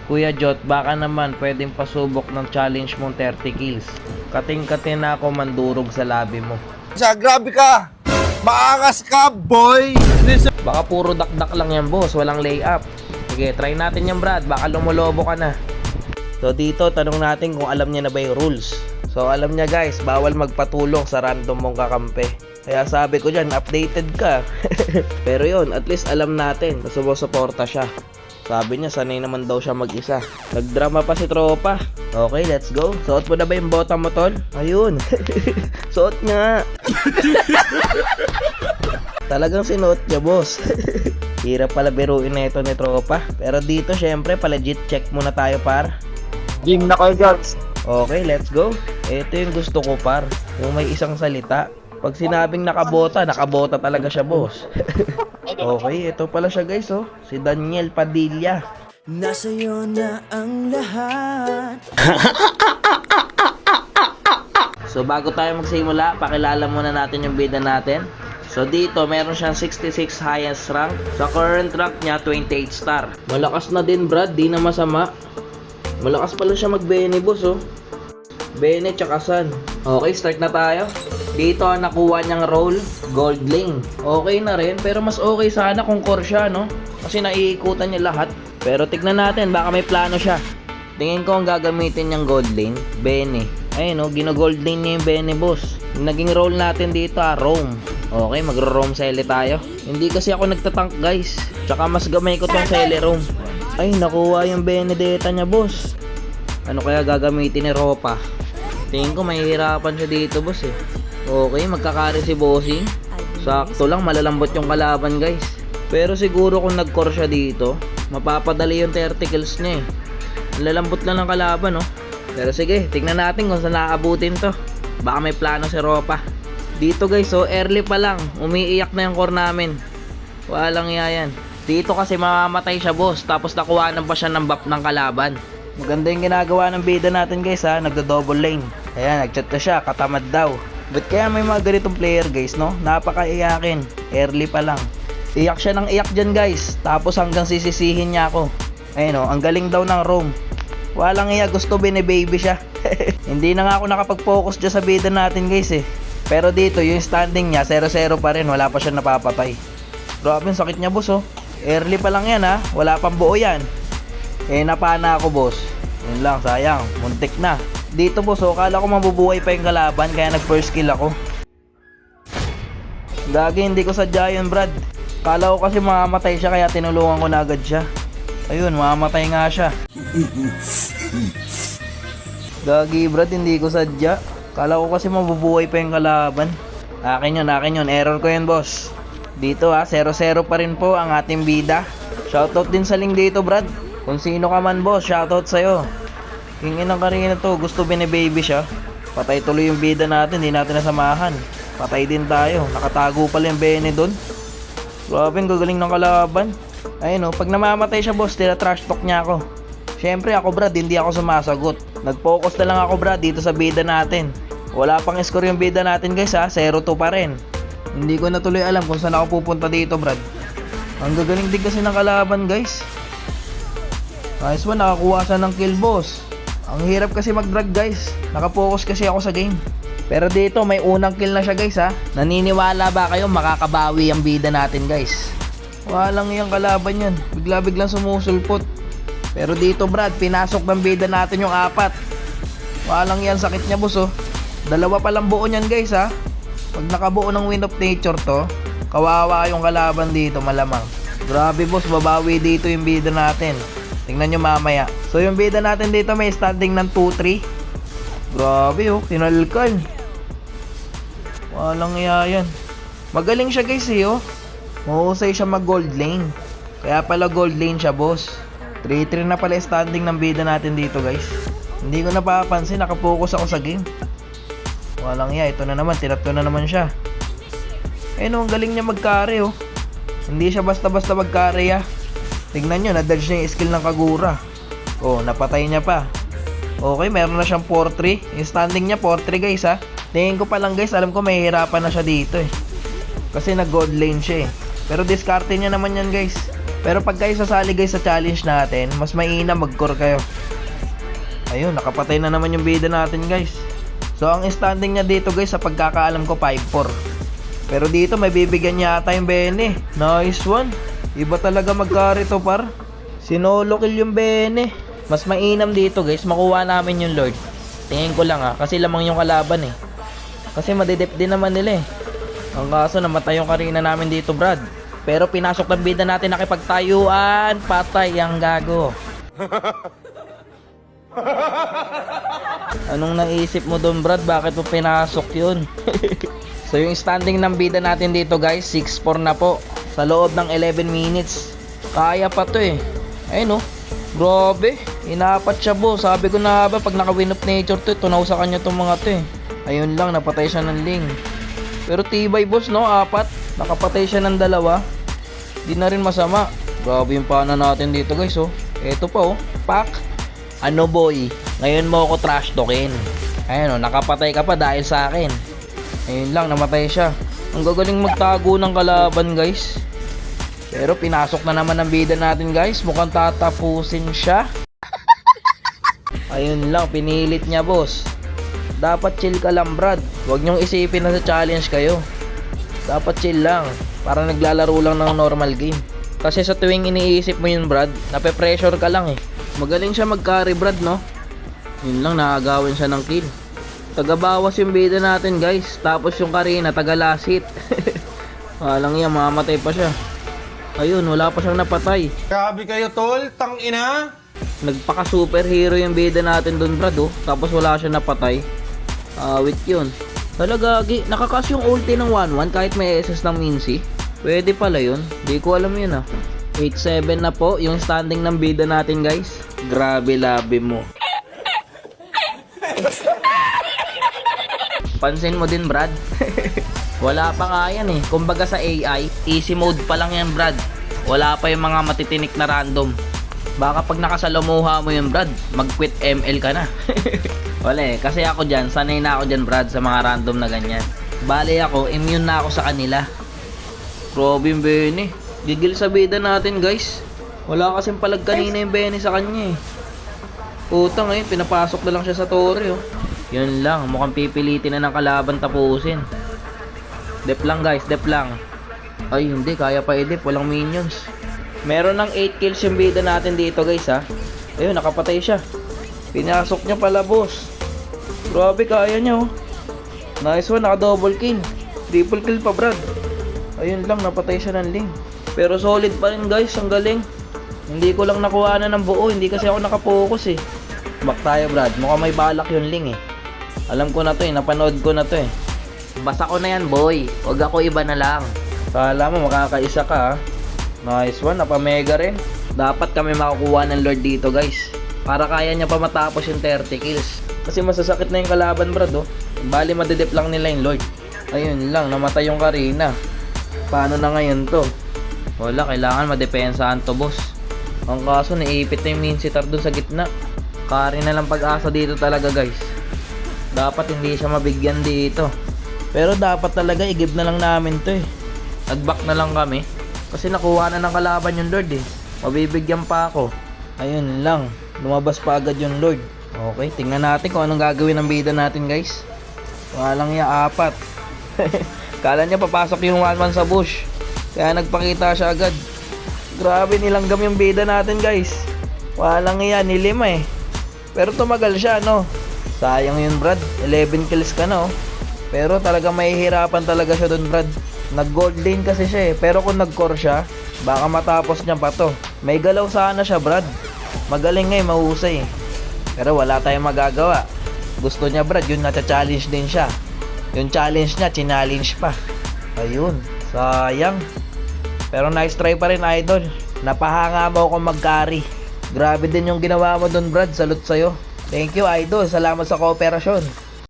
Kuya Jot, baka naman pwedeng pasubok ng challenge mong 30 kills. Kating-kating na ako mandurog sa labi mo. Grabe ka! Maangas ka, boy! Baka puro dakdak lang yan, boss. Walang layup. Sige, try natin yan, Brad. Baka lumulobo ka na. So dito, tanong natin kung alam niya na ba yung rules. So alam niya, guys, bawal magpatulong sa random mong kakampi. Kaya sabi ko dyan, updated ka. Pero yun, at least alam natin na sumusuporta siya. Sabi niya, sanay naman daw siya mag-isa. Nagdrama pa si tropa. Okay, let's go. Suot mo na ba yung bota mo, tol? Ayun. Suot nga. Talagang sinuot niya, boss. Hirap pala biruin na ito ni tropa. Pero dito, syempre, pa-legit check muna tayo, par. Game na kayo, Jots. Okay, let's go. Ito yung gusto ko, par. Yung may isang salita. Pag sinabing nakabota, nakabota talaga siya, boss. Okay, ito pala siya, guys, oh. Si Daniel Padilla. Nasa'yo na ang lahat. So bago tayo magsimula, pakilala muna natin yung bida natin. So dito, meron siyang 66 highest rank. Sa current rank niya, 28 star. Malakas na din, Brad, di na masama. Malakas pala siya mag-bene, boss, oh. Bene tsaka Sun. Okay, start na tayo. Dito ang nakuha niyang role, Gold Lane. Okay na rin, pero mas okay sana kung core siya, no? Kasi naiikutan niya lahat. Pero tignan natin, baka may plano siya. Tingin ko ang gagamitin niyang Gold Lane, Bene. Ayun, no? Gino-Gold Lane niya yung Bene, boss. Yung naging role natin dito, Roam. Okay, magro-roam Sele tayo. Hindi kasi ako nagtatank, guys. Tsaka mas gamay ko tong Sele Roam. Ay, nakuha yung Benedetta niya, boss. Ano kaya gagamitin ni Ropa? Tingin ko mahihirapan siya dito, boss, eh. Okay, magkakari si Bossing. Sakto lang, malalambot yung kalaban, guys. Pero siguro kung nag-core siya dito, mapapadali yung 30 kills niya, eh. Ang lalambot lang ng kalaban, no? Pero sige, tignan natin kung saan naabutin to. Baka may plano si Ropa. Dito, guys, so early pa lang, umiiyak na yung core namin. Walang iya yan. Dito kasi mamamatay siya, boss. Tapos nakuhanan pa siya ng buff ng kalaban. Maganda yung ginagawa ng bida natin, guys, ha. Nagdo-double lane. Ayan, nagchat na siya, katamad daw. But kaya may mga ganitong player, guys, no? Napaka-iyakin. Early pa lang. Iyak siya ng iyak dyan, guys. Tapos hanggang sisisihin niya ako. Ayun, no? Ang galing daw ng roam. Walang iya, gusto bine-baby siya. Hindi na nga ako nakapag-focus dyan sa bida natin, guys, eh. Pero dito, yung standing niya, 0-0 pa rin. Wala pa siya napapatay. Grabe, sakit niya, boss, oh. Early pa lang yan, ha. Wala pang buo yan. Eh, napana ako, boss. Yun lang, sayang. Muntik na. Dito, boss, oh, kala ko mabubuhay pa yung kalaban, kaya nag-first kill ako. Gagi, hindi ko sadya yun, Brad. Kala ko kasi mamamatay siya, kaya tinulungan ko na agad siya. Ayun, mamamatay nga siya. Gagi, Brad, hindi ko sadya. Kala ko kasi mabubuhay pa yung kalaban. Akin yun. Error ko yun, boss. Dito, ha, 0-0 pa rin po ang ating bida. Shoutout din sa link dito, Brad. Kung sino ka man, boss, shoutout sa'yo. Kingin ng karina to, gusto bine-baby siya. Patay tuloy yung bida natin, hindi natin nasamahan. Patay din tayo, nakatago pala yung Bene doon. Grabe, ang gagaling ng kalaban. Ayun, pag namamatay siya, boss, tira-trash talk niya ako. Syempre ako, Brad, hindi ako sumasagot. Nag-focus na lang ako, Brad, dito sa bida natin. Wala pang score yung bida natin, guys, ha. 0-2 pa rin. Hindi ko na tuloy alam kung saan ako pupunta dito, Brad. Ang gagaling din kasi ng kalaban, guys. Nice one, nakakuha siya ng kill, boss. Ang hirap kasi mag-drag, guys. Nakapokus kasi ako sa game. Pero dito, may unang kill na siya, guys, ha. Naniniwala ba kayo makakabawi ang bida natin, guys? Walang iyang kalaban yan. Bigla-biglang sumusulpot. Pero dito, Brad, pinasok ng bida natin yung 4. Walang yan, sakit niya, boss, oh. 2 pa lang buo niyan, guys, ha. Pag nakabuo ng Wind of Nature to, kawawa yung kalaban dito, malamang. Grabe, boss, babawi dito yung bida natin. Tingnan nyo mamaya. So yung bida natin dito may standing ng 2-3. Grabe, oh, kinalkal. Walang iya yan. Magaling siya, guys, eh, oh. Mahusay siya mag gold lane. Kaya pala gold lane siya, boss. 3-3 na pala standing ng bida natin dito, guys. Hindi ko napapansin, nakapokus ako sa game. Walang iya, ito na naman, tinapto na naman siya. Ayun, ang galing niya mag-carry, oh. Hindi siya basta-basta mag-carry, ah. Tignan nyo, na-dodge niya yung skill ng Kagura. Oh, napatay niya pa. Okay, meron na siyang 4-3. Yung standing niya, 4-3, guys, ha. Tingin ko pa lang, guys, alam ko mahihirapan na siya dito, eh. Kasi nag-gold lane siya, eh. Pero diskarte niya naman yan, guys. Pero pag kayo sasali guys sa challenge natin, mas mainam mag-core kayo. Ayun, nakapatay na naman yung bida natin guys. So ang standing niya dito guys, sa pagkakaalam ko 5-4. Pero dito may bibigyan niya ata yung Bene. Nice one. Iba talaga mag-carry to par. Sinolo kill yung Bene. Mas mainam dito guys, makuha namin yung Lord. Tingin ko lang kasi lamang yung kalaban Kasi madidip din naman nila Ang kaso namatay yung Karina namin dito Brad. Pero pinasok ng bida natin nakipagtayuan. Patay ang gago. Anong naisip mo doon Brad? Bakit mo pinasok yun? So yung standing ng bida natin dito guys, 6-4 na po. Sa loob ng 11 minutes. Kaya pa to Ayun grabe. Inapat siya boss. Sabi ko na ba pag naka-win of nature to, tunaw sa kanya tong mga to Ayun lang, napatay siya ng Ling. Pero tibay boss no, 4. Nakapatay siya ng 2. Di na rin masama. Grabe yung pana natin dito guys Eto pa Pak. Ano boy, ngayon mo ako trash talkin. Ayun nakapatay ka pa dahil sa akin. Ayun lang, namatay siya. Ang gagaling magtago ng kalaban guys. Pero pinasok na naman ang bida natin guys. Mukhang tatapusin siya. Ayun lang, pinilit niya boss. Dapat chill ka lang Brad. Huwag nyong isipin na sa challenge kayo. Dapat chill lang. Para naglalaro lang ng normal game. Kasi sa tuwing iniisip mo yun Brad, nape-pressure ka lang Magaling siya mag-carry Brad no. Yun lang, nakagawin siya ng kill. Tagabawas yung bida natin guys. Tapos yung Karina, taga-last hit. Walang yan, mamamatay pa siya. Ayun, wala pa siyang napatay. Grabe kayo tol, tangina. Nagpaka superhero yung bida natin doon Brad Tapos wala siya napatay. Wait yun. Talaga, nakakas yung ulti ng 1-1 kahit may SS ng Mincy. Pwede pala yun. Di ko alam yun 8-7 na po yung standing ng bida natin guys. Grabe labi mo. Pansin mo din Brad. Wala pa nga yan Kumbaga sa AI, easy mode pa lang yan Brad. Wala pa yung mga matitinik na random. Baka pag nakasalamuha mo yun Brad, mag-quit ML ka na. Wala kasi ako dyan, sanay na ako dyan Brad sa mga random na ganyan. Bale ako, immune na ako sa kanila. Grabe yung Bene. Gigil sa bida natin guys. Wala kasing palag kanina yung Bene sa kanya Puta ngayon, pinapasok na lang siya sa tore Yun lang, mukhang pipilitin na ng kalaban tapusin. Dep lang guys, dep lang. Ay hindi, kaya pa i-dep, walang minions. Meron ng 8 kills yung bida natin dito guys Ayun, nakapatay siya. Pinasok niya pala boss. Grabe, kaya niya Nice one, naka double kill. Triple kill pa Brad. Ayun lang, napatay siya ng Ling. Pero solid pa rin guys, ang galing. Hindi ko lang nakuha na ng buo, hindi kasi ako nakapokus Back tayo Brad, mukhang may balak yung Ling Alam ko na to napanood ko na to Basta ko na yan boy, wag ako iba na lang. Kala mo makakaisa ka Nice one, napamega rin. Dapat kami makukuha ng Lord dito guys. Para kaya niya pa matapos yung 30 kills. Kasi masasakit na yung kalaban Brad Bali madedep lang nila yung Lord. Ayun lang, namatay yung Karina. Paano na ngayon to? Wala, kailangan madepensahan to boss. Ang kaso naiipit na yung Minsitar dun sa gitna. Kari na lang pag-asa dito talaga guys. Dapat hindi siya mabigyan dito. Pero dapat talaga i-give na lang namin to Nag-back na lang kami. Kasi nakuha na ng kalaban yung Lord Mabibigyan pa ako. Ayun lang, lumabas pa agad yung Lord. Okay, tingnan natin kung anong gagawin ng bida natin guys. Walang niya 4. Kala niya papasok yung 1-1 sa bush. Kaya nagpakita siya agad. Grabe, nilanggam yung bida natin guys. Walang iya, nilima Pero tumagal siya Sayang yun Brad, 11 kills ka na Pero talaga mahihirapan talaga siya dun Brad. Nag-gold lane kasi siya pero kung nag-core siya, baka matapos niya pa to. May galaw sana siya Brad. Magaling mahusay Pero wala tayong magagawa. Gusto niya Brad, yun nata-challenge din siya. Yung challenge niya, challenge pa. Ayun, sayang. Pero nice try pa rin idol. Napahanga mo ako mag-carry. Grabe din yung ginawa mo dun Brad, salute sa'yo. Thank you idol, salamat sa kooperasyon.